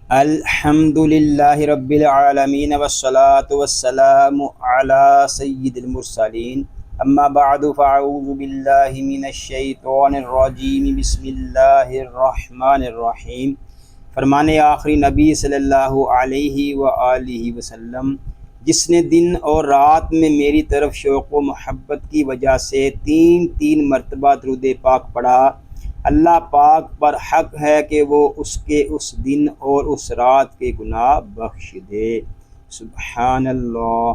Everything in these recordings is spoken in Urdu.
الحمد للہ رب العالمین والصلاة والسلام علی سید المرسلین اما بعد فاعوذ باللہ من الشیطان الرجیم بسم اللہ الرحمن الرحیم۔ فرمان آخری نبی صلی اللہ علیہ وآلہ وسلم، جس نے دن اور رات میں میری طرف شوق و محبت کی وجہ سے تین مرتبہ درود پاک پڑھا، اللہ پاک پر حق ہے کہ وہ اس کے اس دن اور اس رات کے گناہ بخش دے۔ سبحان اللہ۔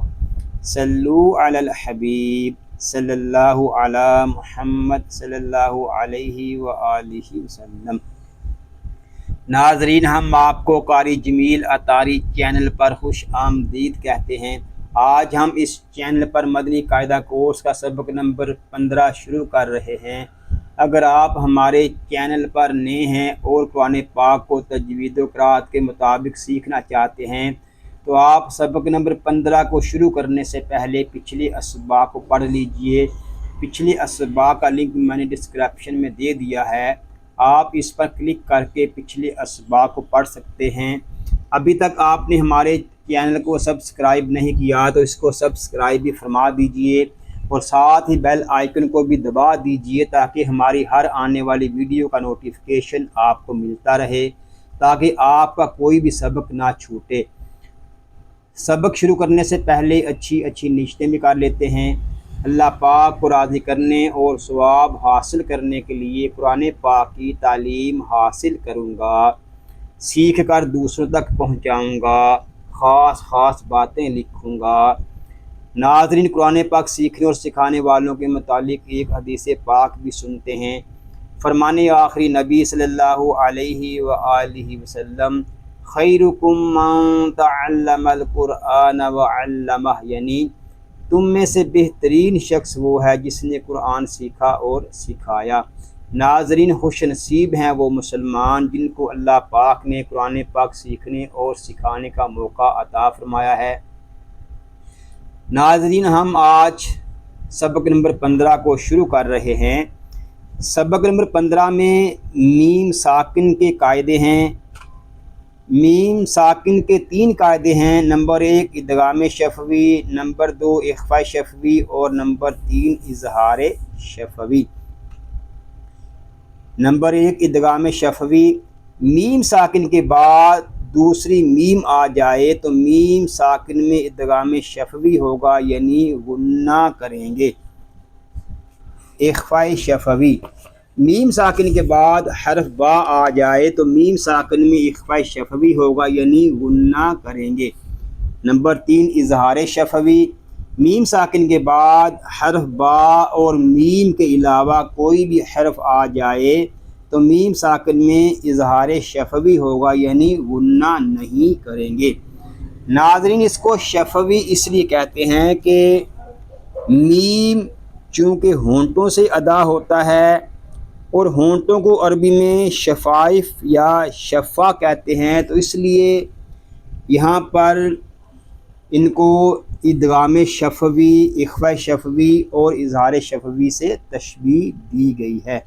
صلو علی الحبیب صلی اللہ علی محمد صلی اللہ علیہ وآلہ وسلم۔ ناظرین، ہم آپ کو قاری جمیل اطاری چینل پر خوش آمدید کہتے ہیں۔ آج ہم اس چینل پر مدنی قاعدہ کورس کا سبق نمبر 15 شروع کر رہے ہیں۔ اگر آپ ہمارے چینل پر نئے ہیں اور قرآن پاک کو تجوید و قرات کے مطابق سیکھنا چاہتے ہیں تو آپ سبق نمبر 15 کو شروع کرنے سے پہلے پچھلے اسباق کو پڑھ لیجئے۔ پچھلے اسباق کا لنک میں نے ڈسکرپشن میں دے دیا ہے، آپ اس پر کلک کر کے پچھلے اسباق کو پڑھ سکتے ہیں۔ ابھی تک آپ نے ہمارے چینل کو سبسکرائب نہیں کیا تو اس کو سبسکرائب بھی فرما دیجئے اور ساتھ ہی بیل آئیکن کو بھی دبا دیجئے تاکہ ہماری ہر آنے والی ویڈیو کا نوٹیفیکیشن آپ کو ملتا رہے، تاکہ آپ کا کوئی بھی سبق نہ چھوٹے۔ سبق شروع کرنے سے پہلے اچھی نیتیں بھی کر لیتے ہیں۔ اللہ پاک کو راضی کرنے اور ثواب حاصل کرنے کے لیے قرآن پاک کی تعلیم حاصل کروں گا، سیکھ کر دوسروں تک پہنچاؤں گا، خاص باتیں لکھوں گا۔ ناظرین، قرآن پاک سیکھنے اور سکھانے والوں کے متعلق ایک حدیث پاک بھی سنتے ہیں۔ فرمان آخری نبی صلی اللہ علیہ وآلہ وسلم، خیرکم من تعلم القرآن وعلمہ، یعنی تم میں سے بہترین شخص وہ ہے جس نے قرآن سیکھا اور سکھایا۔ ناظرین، خوش نصیب ہیں وہ مسلمان جن کو اللہ پاک نے قرآن پاک سیکھنے اور سکھانے کا موقع عطا فرمایا ہے۔ ناظرین، ہم آج سبق نمبر 15 کو شروع کر رہے ہیں۔ سبق نمبر 15 میں میم ساکن کے قاعدے ہیں۔ میم ساکن کے 3 قاعدے ہیں۔ نمبر 1 ادغام شفوی، نمبر 2 اخفاء شفوی اور نمبر 3 اظہار شفوی۔ نمبر 1 ادغام شفوی، میم ساکن کے بعد دوسری میم آ جائے تو میم ساکن میں ادغام شفوی ہوگا، یعنی غنہ کریں گے۔ اخفاء شفوی، میم ساکن کے بعد حرف با آ جائے تو میم ساکن میں اخفاء شفوی ہوگا، یعنی غنہ کریں گے۔ نمبر 3 اظہار شفوی، میم ساکن کے بعد حرف با اور میم کے علاوہ کوئی بھی حرف آ جائے تو میم ساکن میں اظہار شفوی ہوگا، یعنی غنہ نہیں کریں گے۔ ناظرین، اس کو شفوی اس لیے کہتے ہیں کہ میم چونکہ ہونٹوں سے ادا ہوتا ہے اور ہونٹوں کو عربی میں شفائف یا شفا کہتے ہیں، تو اس لیے یہاں پر ان کو ادغام شفوی، اخفاء شفوی اور اظہار شفوی سے تشبیہ دی گئی ہے۔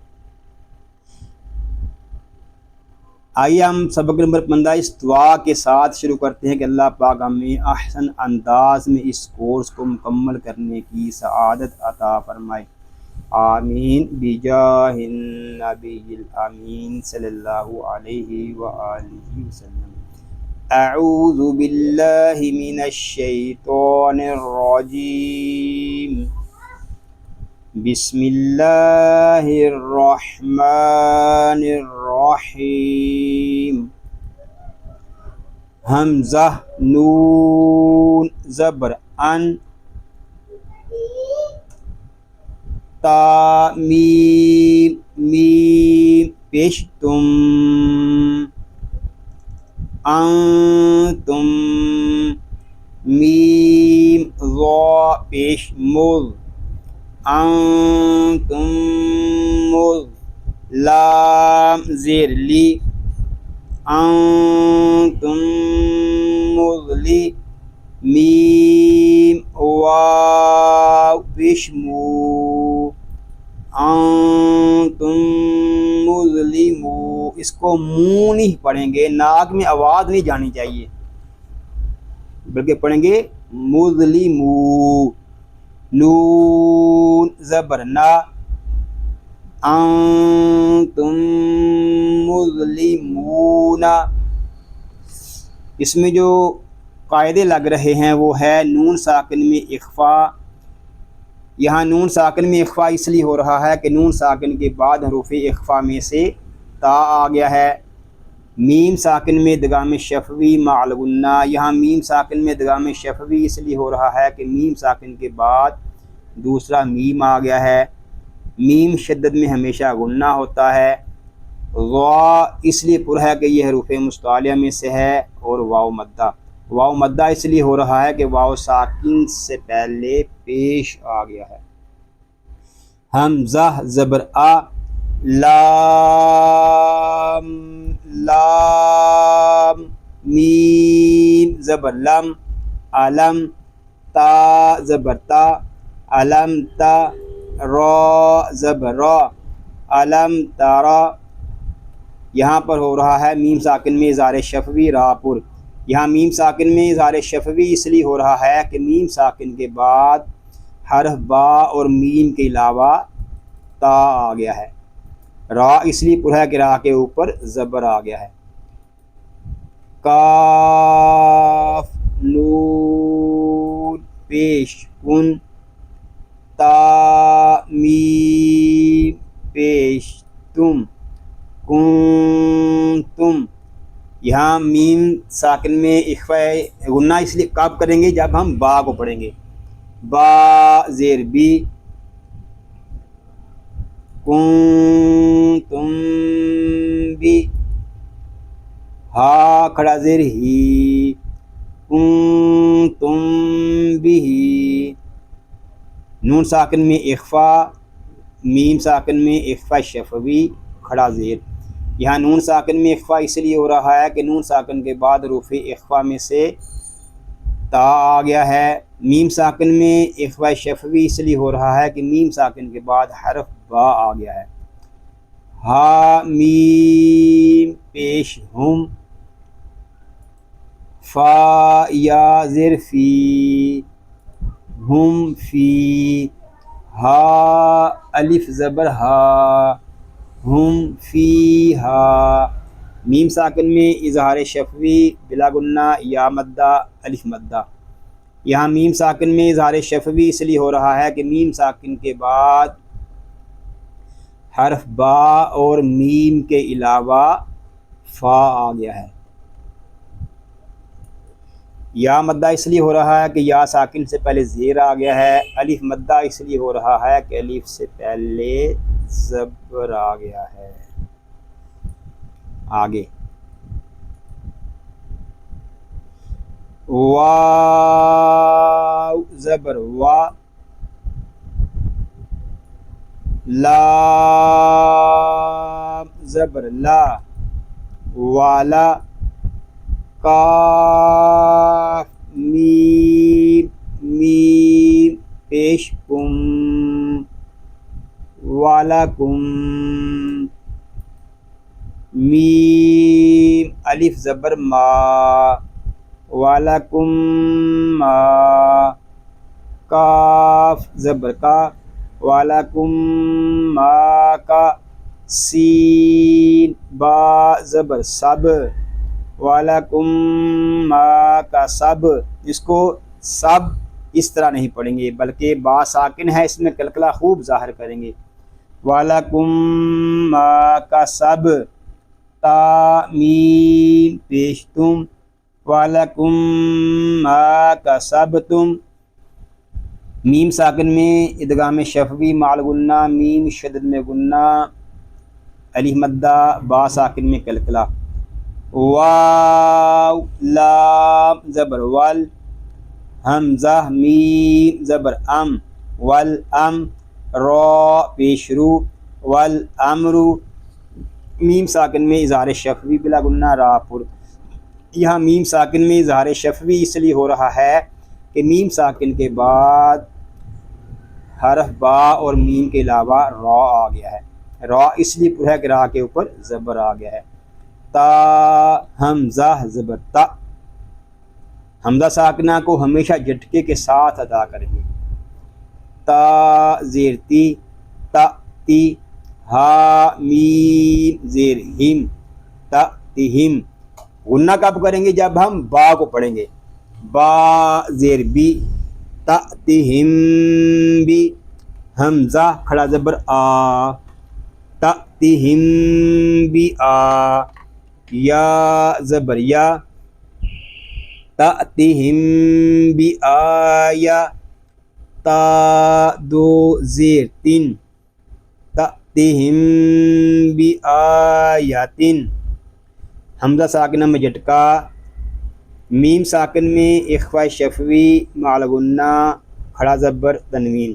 آئیے ہم سبق نمبر 15 اس دعا کے ساتھ شروع کرتے ہیں کہ اللہ پاک ہمیں احسن انداز میں اس کورس کو مکمل کرنے کی سعادت عطا فرمائے، آمین، بجاہ النبی الامین صلی اللہ علیہ وآلہ وسلم۔ اعوذ باللہ من الشیطان الرجیم، بسم اللہ الرحمن الرحیم۔ حمزہ نون زبر ان، تا میم میم پیش تم، انتم میم ضا پیش مذ، انتم مذ، لام زیر لی، انتم مذلی، میم واو پیش مو، انتم مظلمو، اس کو منہ نہیں پڑھیں گے، ناک میں آواز نہیں جانی چاہیے، بلکہ پڑھیں گے مظلمو، نون زبر نا، انتم مظلمون۔ اس میں جو قاعدے لگ رہے ہیں وہ ہے نون ساکن میں اخفا۔ یہاں نون ساکن میں اخفا اس لیے ہو رہا ہے کہ نون ساکن کے بعد حروف اخفا میں سے تا آ گیا ہے۔ میم ساکن میں ادغام شفوی مع الغنہ، یہاں میم ساکن میں ادغام شفوی اس لیے ہو رہا ہے کہ میم ساکن کے بعد دوسرا میم آ گیا ہے۔ میم شدت میں ہمیشہ غنہ ہوتا ہے۔ وا اس لیے پر ہے کہ یہ حروف مستعلیہ میں سے ہے، اور واو مدہ، واو مدہ اس لیے ہو رہا ہے کہ واو ساکن سے پہلے پیش آ گیا ہے۔ حمزہ زبر آ، لام لام، میم زبر لم، علم، تا زبر تا، علم تا، را زبر را، علم تارا۔ یہاں پر ہو رہا ہے میم ساکن میں اظہار شفوی را پر۔ یہاں میم ساکن میں اظہار شفوی اس لیے ہو رہا ہے کہ میم ساکن کے بعد حرف با اور میم کے علاوہ تا آ گیا ہے۔ را اس لیے پر ہے کہ را کے اوپر زبر آ گیا ہے۔ کاف نون پیش کن، تا میم پیش تم، کنتم۔ یہاں میم ساکن میں اخفا غنہ اس لیے کب کریں گے جب ہم با کو پڑھیں گے، با زیر بی، کنتم بی، ہا کھڑا زیر ہی، کنتم بھی۔ نون ساکن میں اخفا، میم ساکن میں اخفا شفوی کھڑا زیر۔ یہاں نون ساکن میں اخفا اس لیے ہو رہا ہے کہ نون ساکن کے بعد حروف اخفا میں سے تا آ گیا ہے۔ میم ساکن میں اخفا شفوی اس لیے ہو رہا ہے کہ میم ساکن کے بعد حرف با آ گیا ہے۔ ہا میم پیش ہم، فا یا زیر فی، ہم فی، ہا الف زبر ہا، ہم فی ہا۔ میم ساکن میں اظہار شفوی بلا غنہ یا مدہ الف مدہ۔ یہاں میم ساکن میں اظہار شفوی اس لیے ہو رہا ہے کہ میم ساکن کے بعد حرف با اور میم کے علاوہ فا آ گیا ہے۔ یا مدہ اس لیے ہو رہا ہے کہ یا ساکن سے پہلے زیر آ گیا ہے۔ الف مدہ اس لیے ہو رہا ہے کہ الف سے پہلے زبر آ گیا ہے۔ آگے واو زبر وا، لام زبر لا، والا، کاف میم میم پیش کم، والکم، میم الف زبر ما، والکم ما، کاف زبر کا، والکم ما کا، سین با زبر سب، والکم ما کا سب۔ اس کو سب اس طرح نہیں پڑھیں گے بلکہ با ساکن ہے، اس میں کلکلہ خوب ظاہر کریں گے۔ والکم ما کا سب، تا میم پیش تم، والکم ما کا سب تم۔ میم ساکن میں ادغام شفوی مع الغنہ، میم شدد میں غنہ، الف مدہ، با ساکن میں کلکلہ۔ واو لام زبر ول، حمزہ میم زبر ام، والام، را پیش رو، والامر۔ میم ساکن میں اظہار شفوی بلا غنہ را پر۔ یہاں میم ساکن میں اظہار شفوی اس لیے ہو رہا ہے کہ میم ساکن کے بعد حرف با اور میم کے علاوہ را آ گیا ہے۔ را اس لیے پورا ہے کہ را کے اوپر زبر آ گیا ہے. تا حمزہ زبر تا. حمزہ ساکنہ کو ہمیشہ جھٹکے کے ساتھ ادا کریں گے. تا زیر تی تا تی. ہا میم زیر ہم تا تہم. غنہ کب کریں گے؟ جب ہم با کو پڑھیں گے. با زیر بی تا تہم بی. حمزہ کھڑا زبر آ تا تہم بی آ. یا زبر یا تا تہم بی آیا. تا دو زیر تین تا تہم بی آیاتن. حمزہ ساکنہ میں جھٹکا. میم ساکن میں اخفاء شفوی مع غنہ کھڑا زبر تنوین.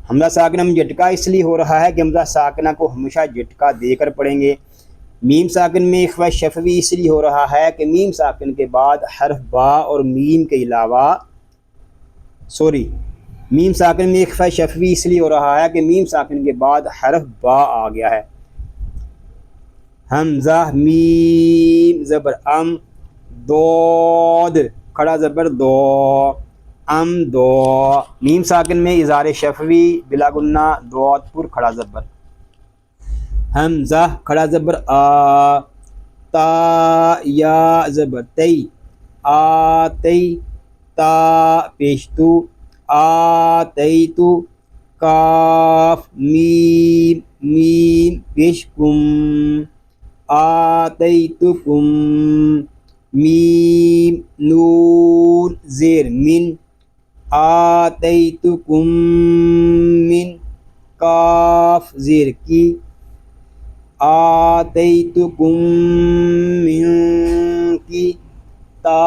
حمزہ ساکنہ میں جھٹکا اس لیے ہو رہا ہے کہ حمزہ ساکنہ کو ہمیشہ جھٹکا دے کر پڑھیں گے. میم ساکن میں اخفاء شفوی اس لیے ہو رہا ہے کہ میم ساکن کے بعد حرف با اور میم کے علاوہ میم ساکن میں اخفاء شفوی اس لیے ہو رہا ہے کہ میم ساکن کے بعد حرف با آ گیا ہے. حمزہ میم زبر ام دود کھڑا زبر دو ام دو. میم ساکن میں اظہار شفوی بلا غنہ دود پر کھڑا زبر. حمزہ کھڑا زبر آ تا یا زبر تی آ تی. تا پیش تو آ تی تو. کاف میم میم پیش کم آ تی تو کم. میم نون زیر من آ تی تو کم من. کاف زیر کی آتیتکم من کی. تا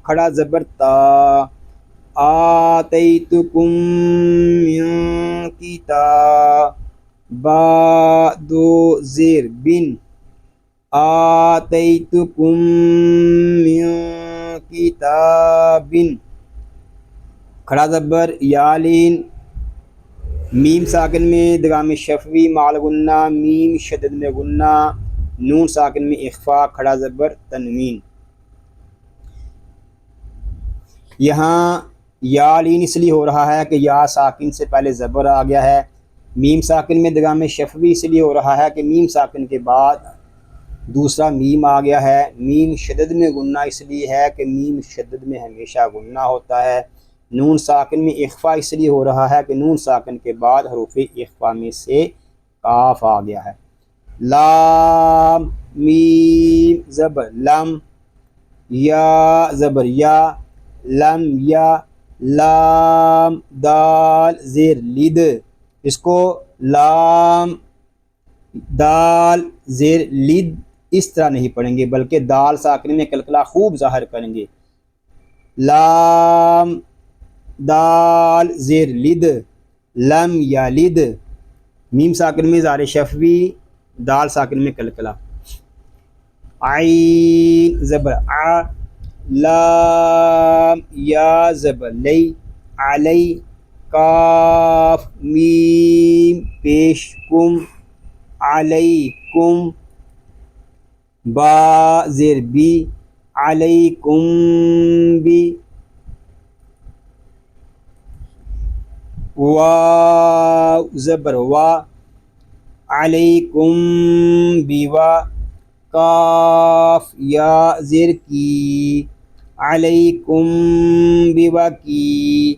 کھڑا زبر تا آتیتکم من کی تا. با دو زیر بن آتیتکم من کتاب. کھڑا زبر یالین. میم ساکن میں ادغام شفوی مع غنہ میم شدد میں غنہ نون ساکن میں اخفاء کھڑا زبر تنوین. یہاں یا لین اس لیے ہو رہا ہے کہ یا ساکن سے پہلے زبر آ گیا ہے. میم ساکن میں ادغام شفوی اس لیے ہو رہا ہے کہ میم ساکن کے بعد دوسرا میم آ گیا ہے. میم شدد میں غنہ اس لیے ہے کہ میم شدد میں ہمیشہ غنہ ہوتا ہے. نون ساکن میں اخفاء اس لیے ہو رہا ہے کہ نون ساکن کے بعد حروف اخفاء میں سے کاف آ گیا ہے. لام میم زبر لم یا زبر یا لم یا. لام دال زیر لد. اس کو لام دال زیر لد اس طرح نہیں پڑھیں گے بلکہ دال ساکن میں قلقلہ خوب ظاہر کریں گے. لام دال زیر لد لم یا لد. میم ساکن میں اظہار شفوی دال ساکن میں قلقلہ. عین زبر ع لام یا زبر لی علی. کاف میم پیش کم علیکم. با زیر بی علیکم بی. واو زبر وا علیکم بیوا. کاف یا زیر کی علیکم بیوا کی.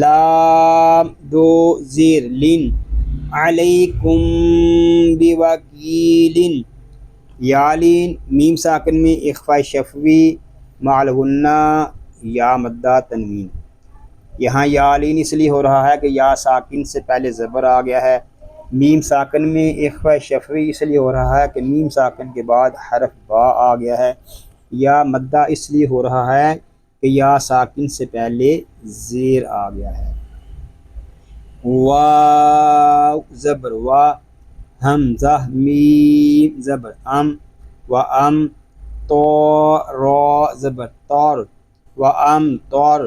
لام دو زیر لن علیکم بیوا کی لن. یالین میم ساکن میں اخفاء شفوی مع غنہ یا مدہ تنوین. یہاں یالین اس لیے ہو رہا ہے کہ یا ساکن سے پہلے زبر آ گیا ہے. میم ساکن میں اخفاء شفوی اس لیے ہو رہا ہے کہ میم ساکن کے بعد حرف با آ گیا ہے. یا مدہ اس لیے ہو رہا ہے کہ یا ساکن سے پہلے زیر آ گیا ہے. واو زبر وا حمزہ میم زبر ام و ام. تو را زبر طور و ام طور.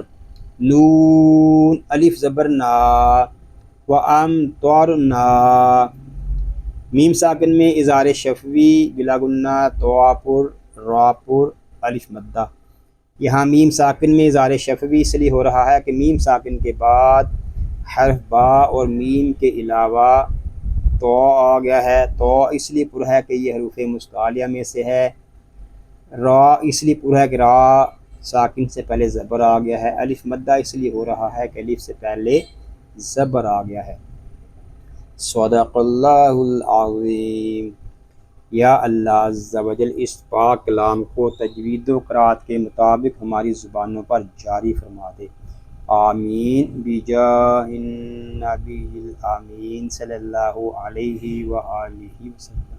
نون الف زبر نا و ام طور نا. میم ساکن میں اظہار شفوی بلا گنہ طواپر راپر الف مدہ۔ یہاں میم ساکن میں اظہار شفوی اس لیے ہو رہا ہے کہ میم ساکن کے بعد حرف با اور میم کے علاوہ تو آ گیا ہے۔ تو اس لیے پر ہے کہ یہ حروف مستعلیہ میں سے ہے۔ را اس لیے پر ہے کہ را ساکن سے پہلے زبر آ گیا ہے۔ الف مدہ اس لیے ہو رہا ہے کہ الف سے پہلے زبر آ گیا ہے۔ صدق اللہ العظیم۔ یا اللہ عز و جل اس پاک کلام کو تجوید و قرات کے مطابق ہماری زبانوں پر جاری فرما دے، آمین بجاہ النبی الامین صلی اللہ علیہ وآلہ وسلم۔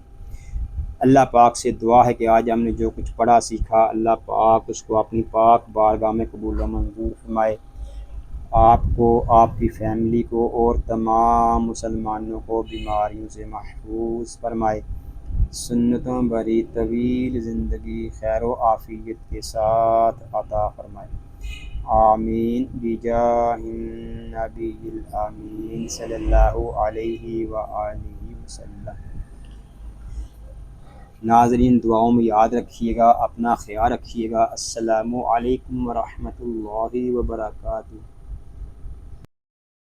اللہ پاک سے دعا ہے کہ آج ہم نے جو کچھ پڑھا سیکھا، اللہ پاک اس کو اپنی پاک بارگاہ میں قبول و منظور فرمائے، آپ کو، آپ کی فیملی کو اور تمام مسلمانوں کو بیماریوں سے محفوظ فرمائے، سنتوں بری طویل زندگی خیر و عافیت کے ساتھ عطا فرمائے، آمین بجاہ النبی الامین صلی اللہ علیہ وآلہ وسلم۔ ناظرین دعاؤں میں یاد رکھیے گا، اپنا خیال رکھیے گا۔ السلام علیکم ورحمۃ اللہ وبرکاتہ۔